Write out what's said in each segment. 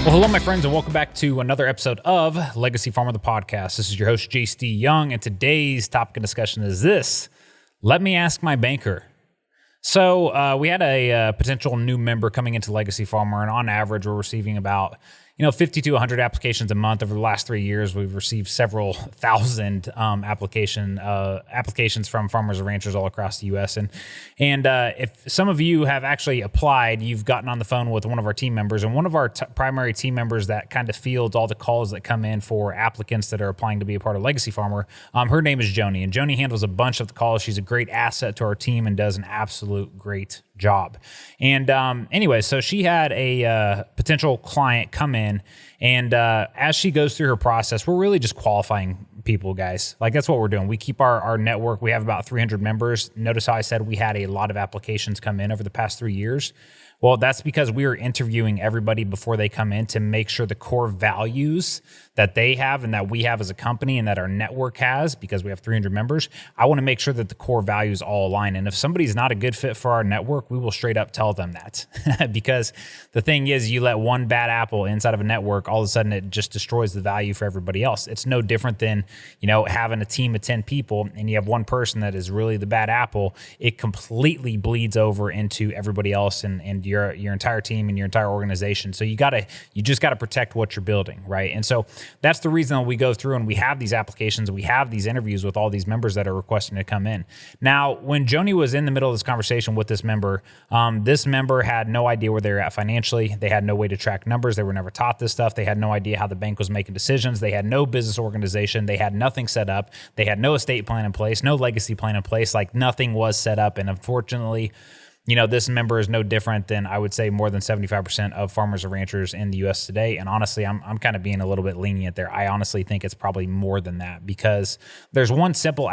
Well, hello, my friends, and welcome back to another episode of Legacy Farmer, the podcast. This is your host, J.C. Young, and today's topic of discussion is this: let me ask my banker. So we had a potential new member coming into Legacy Farmer, and on average, we're receiving about 50 to 100 applications a month. Over the last 3 years, we've received several thousand applications from farmers and ranchers all across the U.S. And if some of you have actually applied, you've gotten on the phone with one of our team members, and one of our primary team members that kind of fields all the calls that come in for applicants that are applying to be a part of Legacy Farmer. Her name is Joni, and Joni handles a bunch of the calls. She's a great asset to our team and does an absolute great job. And anyway, so she had a potential client come in, and as she goes through her process, we're really just qualifying people, guys. Like, that's what we're doing. We keep our network. We have about 300 members. Notice how I said we had a lot of applications come in over the past 3 years. Well, that's because we are interviewing everybody before they come in to make sure the core values that they have and that we have as a company and that our network has, because we have 300 members, I want to make sure that the core values all align. And if somebody's not a good fit for our network, we will straight up tell them that. Because the thing is, you let one bad apple inside of a network, all of a sudden it just destroys the value for everybody else. It's no different than, having a team of 10 people and you have one person that is really the bad apple. It completely bleeds over into everybody else and your entire team and your entire organization. So you just gotta protect what you're building, right? And so that's the reason that we go through and we have these applications, we have these interviews with all these members that are requesting to come in. Now, when Joni was in the middle of this conversation with this member had no idea where they were at financially. They had no way to track numbers. They were never taught this stuff. They had no idea how the bank was making decisions. They had no business organization. They had nothing set up. They had no estate plan in place, no legacy plan in place. Like, nothing was set up. And unfortunately, this member is no different than, I would say, more than 75% of farmers and ranchers in the U.S. today. And honestly, I'm kind of being a little bit lenient there. I honestly think it's probably more than that, because there's one simple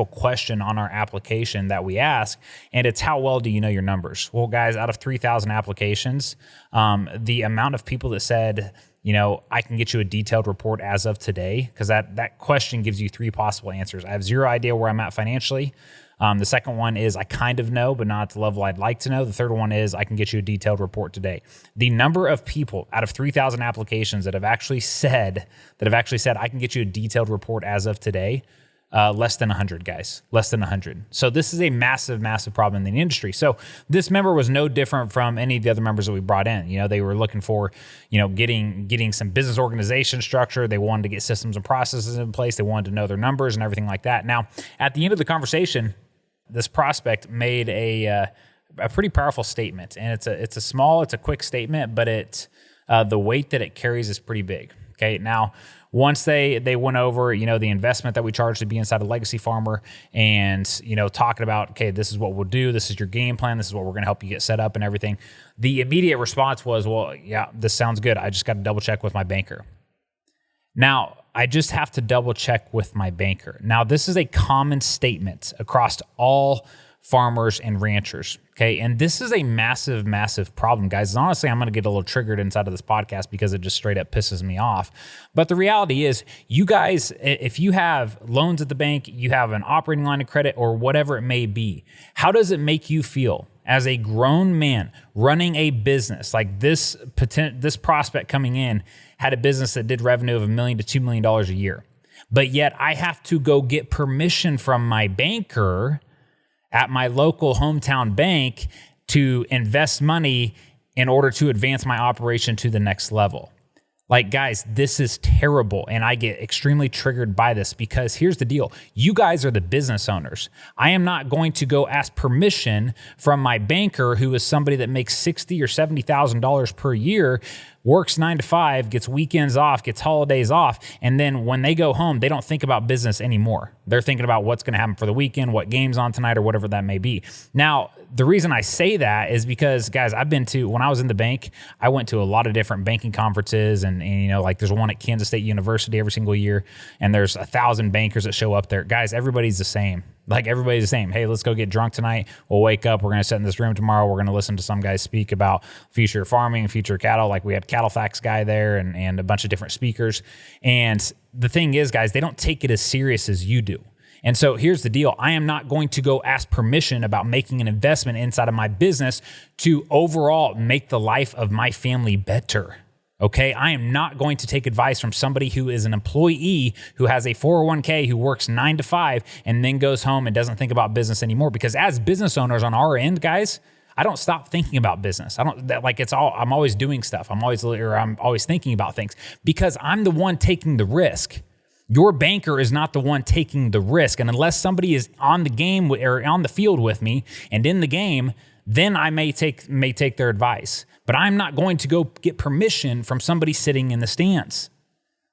question on our application that we ask, and it's, how well do you know your numbers? Well, guys, out of 3,000 applications, the amount of people that said, I can get you a detailed report as of today, because that question gives you three possible answers. I have zero idea where I'm at financially. The second one is, I kind of know, but not at the level I'd like to know. The third one is, I can get you a detailed report today. The number of people out of 3,000 applications that have actually said, I can get you a detailed report as of today, less than 100, guys, less than 100. So this is a massive, massive problem in the industry. So this member was no different from any of the other members that we brought in. They were looking for, getting some business organization structure. They wanted to get systems and processes in place. They wanted to know their numbers and everything like that. Now, at the end of the conversation, this prospect made a pretty powerful statement, and it's a quick statement, but the weight that it carries is pretty big. Okay, now once they went over the investment that we charge to be inside a Legacy Farmer, and talking about, okay, this is what we'll do, this is your game plan, this is what we're going to help you get set up and everything. The immediate response was, well, yeah, this sounds good. I just got to double check with my banker. Now, I just have to double check with my banker. Now, this is a common statement across all farmers and ranchers, okay? And this is a massive, massive problem, guys. And honestly, I'm going to get a little triggered inside of this podcast because it just straight up pisses me off. But the reality is, you guys, if you have loans at the bank, you have an operating line of credit or whatever it may be, how does it make you feel as a grown man running a business? Like, this prospect coming in had a business that did revenue of $1 million to $2 million a year. But yet I have to go get permission from my banker at my local hometown bank to invest money in order to advance my operation to the next level. Like, guys, this is terrible, and I get extremely triggered by this, because here's the deal. You guys are the business owners. I am not going to go ask permission from my banker, who is somebody that makes $60,000 or $70,000 per year, works 9 to 5, gets weekends off, gets holidays off, and then when they go home, they don't think about business anymore. They're thinking about what's going to happen for the weekend, what game's on tonight, or whatever that may be. Now, the reason I say that is because, guys, when I was in the bank, I went to a lot of different banking conferences, and like, there's one at Kansas State University every single year, and there's 1,000 bankers that show up there. Guys, everybody's the same. Like, everybody's the same. Hey, let's go get drunk tonight. We'll wake up. We're going to sit in this room tomorrow. We're going to listen to some guys speak about future farming, future cattle. Like, we had Cattle Facts guy there and a bunch of different speakers. And the thing is, guys, they don't take it as serious as you do. And so here's the deal. I am not going to go ask permission about making an investment inside of my business to overall make the life of my family better. Okay, I am not going to take advice from somebody who is an employee who has a 401k, who works 9 to 5 and then goes home and doesn't think about business anymore. Because as business owners on our end, guys, I don't stop thinking about business. I'm always doing stuff. I'm always thinking about things because I'm the one taking the risk. Your banker is not the one taking the risk. And unless somebody is on the game or on the field with me and in the game, then I may take their advice. But I'm not going to go get permission from somebody sitting in the stands.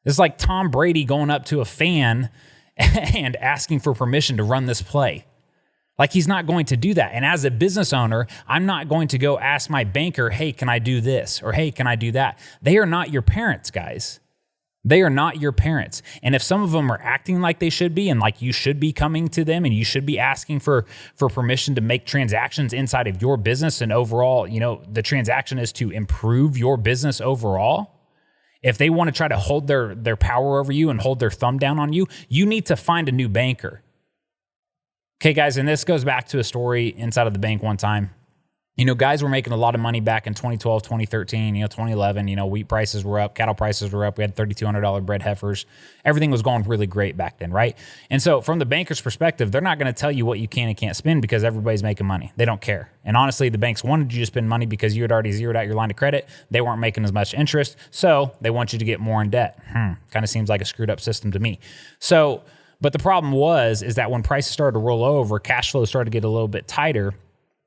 It's like Tom Brady going up to a fan and asking for permission to run this play. Like, he's not going to do that. And as a business owner, I'm not going to go ask my banker, hey, can I do this? Or hey, can I do that? They are not your parents, guys. They are not your parents. And if some of them are acting like they should be, and like you should be coming to them and you should be asking for permission to make transactions inside of your business, and overall, the transaction is to improve your business overall. If they want to try to hold their power over you and hold their thumb down on you, you need to find a new banker. Okay, guys, and this goes back to a story inside of the bank one time. Guys were making a lot of money back in 2012, 2013, 2011. Wheat prices were up, cattle prices were up. We had $3,200 bred heifers. Everything was going really great back then, right? And so from the banker's perspective, they're not going to tell you what you can and can't spend because everybody's making money. They don't care. And honestly, the banks wanted you to spend money because you had already zeroed out your line of credit. They weren't making as much interest, so they want you to get more in debt. Kind of seems like a screwed up system to me. But the problem is that when prices started to roll over, cash flow started to get a little bit tighter.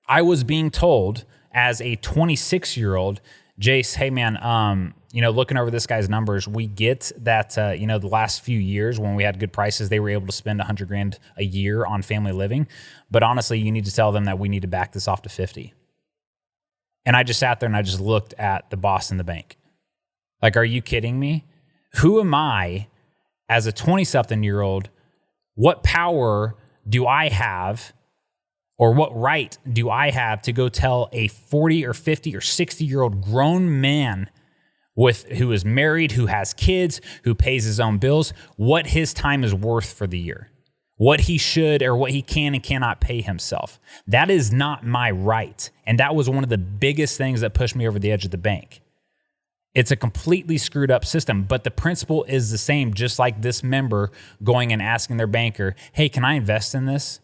I was being told as a 26-year-old, Jace, hey man, looking over this guy's numbers, we get that, the last few years when we had good prices, they were able to spend $100,000 a year on family living. But honestly, you need to tell them that we need to back this off to 50. And I just sat there and I just looked at the boss in the bank. Like, are you kidding me? Who am I as a 20-something-year-old? What power do I have? Or what right do I have to go tell a 40 or 50 or 60-year-old grown man who is married, who has kids, who pays his own bills, what his time is worth for the year? What he should or what he can and cannot pay himself? That is not my right. And that was one of the biggest things that pushed me over the edge of the bank. It's a completely screwed up system, but the principle is the same, just like this member going and asking their banker, hey, can I invest in this?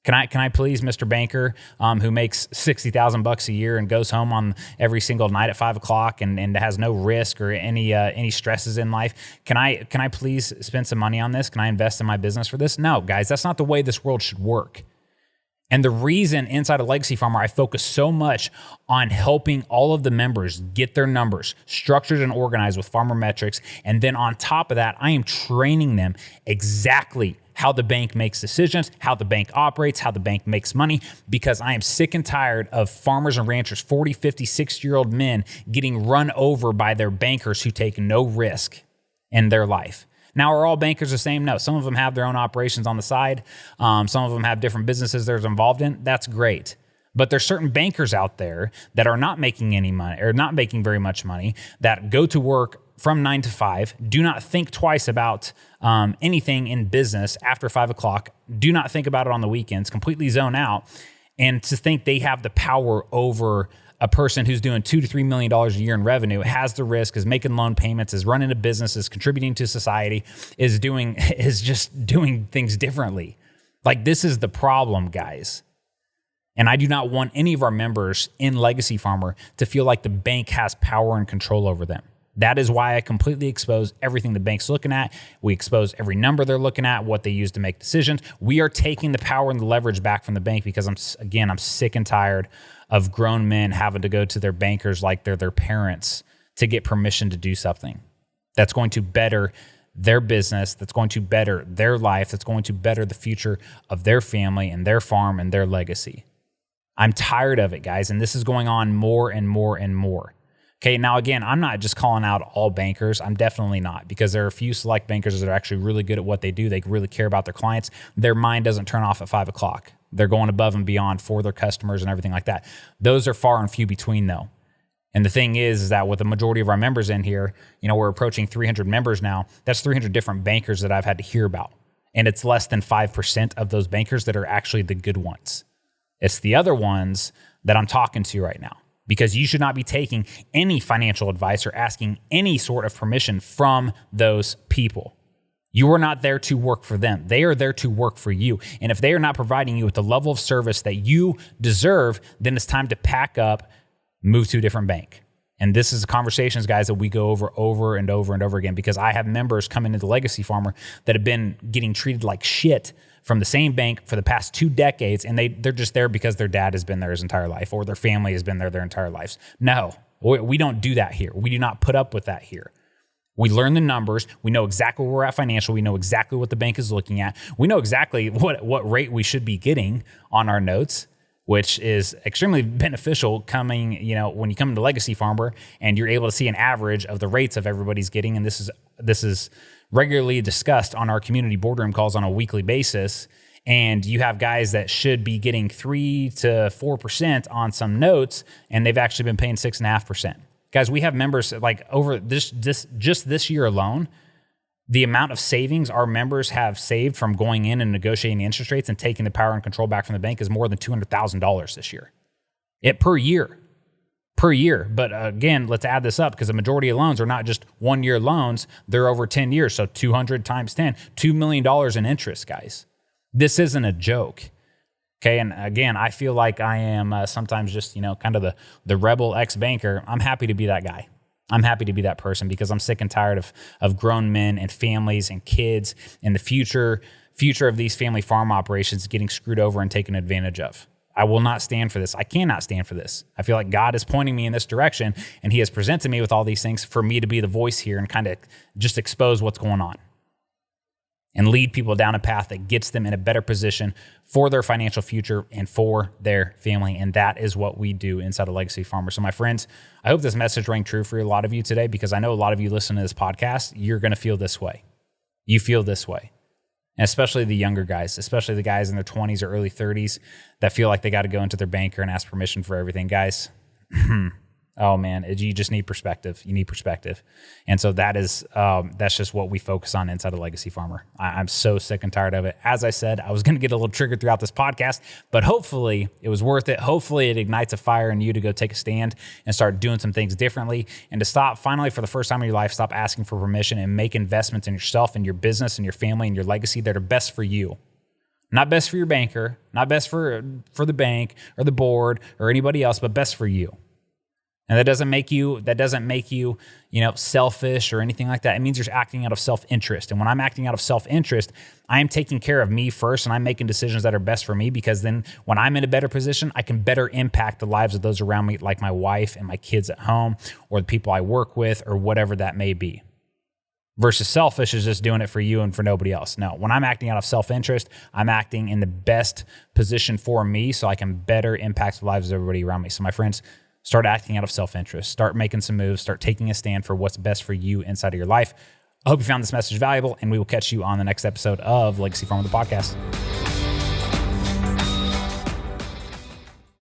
Can I please, Mr. Banker, who makes $60,000 a year and goes home on every single night at 5 o'clock and has no risk or any stresses in life? Can I please spend some money on this? Can I invest in my business for this? No, guys, that's not the way this world should work. And the reason inside of Legacy Farmer, I focus so much on helping all of the members get their numbers structured and organized with Farmer Metrics. And then on top of that, I am training them exactly how the bank makes decisions, how the bank operates, how the bank makes money, because I am sick and tired of farmers and ranchers, 40, 50, 60-year-old men getting run over by their bankers who take no risk in their life. Now, are all bankers the same? No. Some of them have their own operations on the side. Some of them have different businesses they're involved in. That's great. But there's certain bankers out there that are not making any money or not making very much money, that go to work from 9 to 5, do not think twice about anything in business after 5 o'clock, do not think about it on the weekends, completely zone out, and to think they have the power over a person who's doing $2 to $3 million a year in revenue, has the risk, is making loan payments, is running a business, is contributing to society, is just doing things differently. Like, this is the problem, guys. And I do not want any of our members in Legacy Farmer to feel like the bank has power and control over them. That is why I completely expose everything the bank's looking at. We expose every number they're looking at, what they use to make decisions. We are taking the power and the leverage back from the bank because I'm sick and tired of grown men having to go to their bankers like they're their parents to get permission to do something that's going to better their business, that's going to better their life, that's going to better the future of their family and their farm and their legacy. I'm tired of it, guys, and this is going on more and more and more. Okay, now again, I'm not just calling out all bankers. I'm definitely not, because there are a few select bankers that are actually really good at what they do. They really care about their clients. Their mind doesn't turn off at 5 o'clock. They're going above and beyond for their customers and everything like that. Those are far and few between, though. And the thing is that with the majority of our members in here, we're approaching 300 members now. That's 300 different bankers that I've had to hear about. And it's less than 5% of those bankers that are actually the good ones. It's the other ones that I'm talking to right now. because you should not be taking any financial advice or asking any sort of permission from those people. You are not there to work for them. They are there to work for you. And if they are not providing you with the level of service that you deserve, then it's time to pack up, move to a different bank. And this is conversations, guys, that we go over and over again, because I have members coming into Legacy Farmer that have been getting treated like shit from the same bank for the past 2 decades, and they're just there because their dad has been there his entire life or their family has been there their entire lives. No, we don't do that here. We do not put up with that here. We learn the numbers. We know exactly where we're at financially. We know exactly what the bank is looking at. We know exactly what rate we should be getting on our notes, which is extremely beneficial coming, when you come into Legacy Farmer and you're able to see an average of the rates of everybody's getting. And this is regularly discussed on our community boardroom calls on a weekly basis. And you have guys that should be getting 3 to 4% on some notes, and they've actually been paying 6.5%. Guys, we have members like over this year alone, the amount of savings our members have saved from going in and negotiating interest rates and taking the power and control back from the bank is more than $200,000 this year. Per year. But again, let's add this up, because the majority of loans are not just 1-year loans. They're over 10 years. So 200 times 10, $2 million in interest, guys. This isn't a joke. Okay, and again, I feel like I am sometimes just, kind of the rebel ex-banker. I'm happy to be that guy. I'm happy to be that person, because I'm sick and tired of grown men and families and kids and the future of these family farm operations getting screwed over and taken advantage of. I will not stand for this. I cannot stand for this. I feel like God is pointing me in this direction, and he has presented me with all these things for me to be the voice here and kind of just expose what's going on and lead people down a path that gets them in a better position for their financial future and for their family. And that is what we do inside of Legacy Farmer. So my friends, I hope this message rang true for a lot of you today, because I know a lot of you listen to this podcast, you're going to feel this way. You feel this way. And especially the younger guys, especially the guys in their 20s or early 30s that feel like they got to go into their banker and ask permission for everything. Guys, oh man, you just need perspective. You need perspective. And so that's just what we focus on inside of Legacy Farmer. I'm so sick and tired of it. As I said, I was going to get a little triggered throughout this podcast, but hopefully it was worth it. Hopefully it ignites a fire in you to go take a stand and start doing some things differently, and to stop, finally, for the first time in your life, stop asking for permission and make investments in yourself and your business and your family and your legacy that are best for you. Not best for your banker, not best for the bank or the board or anybody else, but best for you. And that doesn't make you, selfish or anything like that. It means you're acting out of self-interest. And when I'm acting out of self-interest, I am taking care of me first, and I'm making decisions that are best for me, because then when I'm in a better position, I can better impact the lives of those around me, like my wife and my kids at home, or the people I work with, or whatever that may be. Versus selfish is just doing it for you and for nobody else. No, when I'm acting out of self-interest, I'm acting in the best position for me so I can better impact the lives of everybody around me. So my friends, start acting out of self-interest. Start making some moves. Start taking a stand for what's best for you inside of your life. I hope you found this message valuable, and we will catch you on the next episode of Legacy Farmer, the podcast.